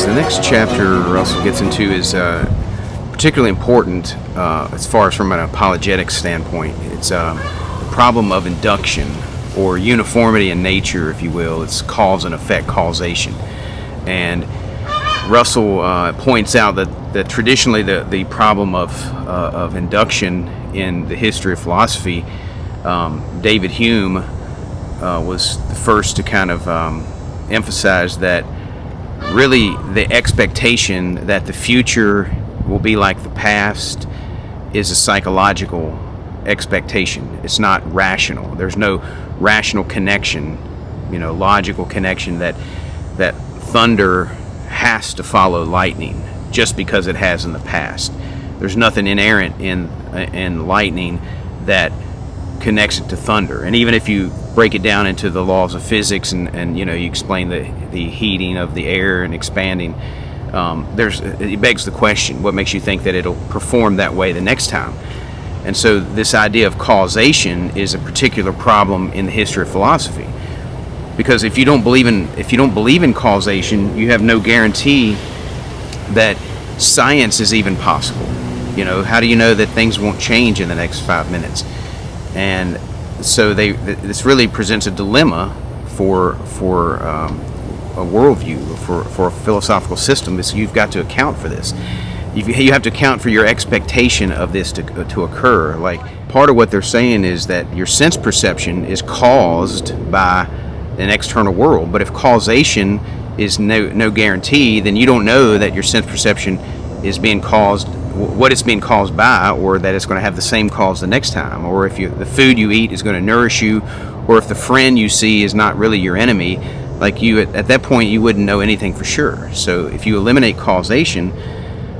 So the next chapter Russell gets into is particularly important as far as from an apologetic standpoint. It's the problem of induction, or uniformity in nature, if you will. It's cause and effect, causation. And Russell points out that traditionally the problem of induction in the history of philosophy, David Hume was the first to kind of emphasize that really the expectation that the future will be like the past is a psychological expectation. It's not rational. There's no rational connection, logical connection that thunder has to follow lightning just because it has in the past. There's nothing inherent in lightning that connects it to thunder. And even if you break it down into the laws of physics and you explain the heating of the air and expanding, it begs the question, what makes you think that it'll perform that way the next time? And so this idea of causation is a particular problem in the history of philosophy, because if you don't believe in causation, you have no guarantee that science is even possible. How do you know that things won't change in the next 5 minutes? And so this really presents a dilemma for a worldview, for a philosophical system. Is you've got to account for this. You have to account for your expectation of this to occur. Like, part of what they're saying is that your sense perception is caused by an external world. But if causation is no guarantee, then you don't know that your sense perception is being caused, what it's being caused by, or that it's going to have the same cause the next time, or if the food you eat is going to nourish you, or if the friend you see is not really your enemy. Like, at that point you wouldn't know anything for sure. So if you eliminate causation,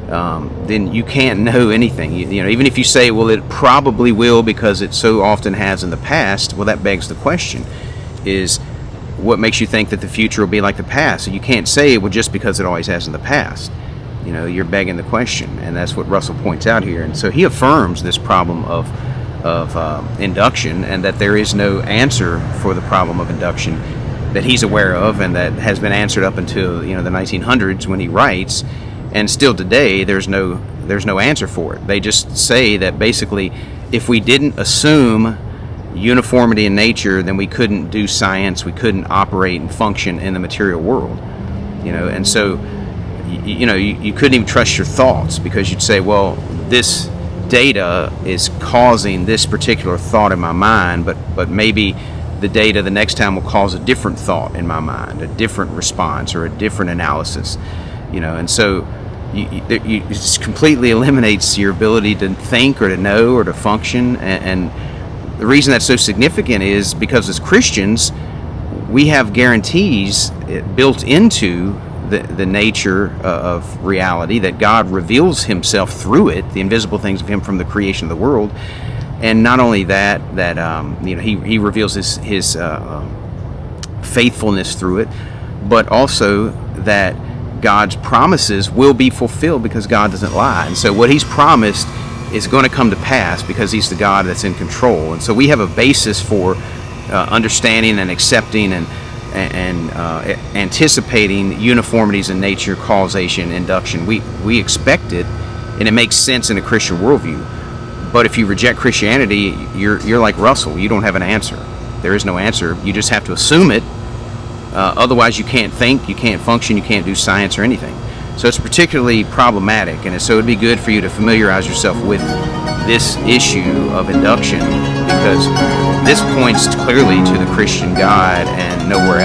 then you can't know anything. Even if you say, well, it probably will because it so often has in the past, well, that begs the question, is what makes you think that the future will be like the past? So you can't say, well, just because it always has in the past. You're begging the question, and that's what Russell points out here. And so he affirms this problem of induction, and that there is no answer for the problem of induction that he's aware of, and that has been answered up until the 1900s when he writes, and still today there's no answer for it. They just say that basically, if we didn't assume uniformity in nature, then we couldn't do science, we couldn't operate and function in the material world. And so you couldn't even trust your thoughts, because you'd say, well, this data is causing this particular thought in my mind, but maybe the data the next time will cause a different thought in my mind, a different response, or a different analysis. And so it just completely eliminates your ability to think or to know or to function. And the reason that's so significant is because as Christians, we have guarantees built into the nature of reality, that God reveals himself through it, the invisible things of him from the creation of the world. And not only that he reveals his faithfulness through it, but also that God's promises will be fulfilled, because God doesn't lie. And so what he's promised is going to come to pass, because he's the God that's in control. And so we have a basis for understanding and accepting and anticipating uniformities in nature, causation, induction. We expect it, and it makes sense in a Christian worldview. But if you reject Christianity, you're like Russell. You don't have an answer. There is no answer. You just have to assume it. Otherwise, you can't think, you can't function, you can't do science or anything. So it's particularly problematic, and so it'd be good for you to familiarize yourself with this issue of induction, because this points clearly to the Christian God and nowhere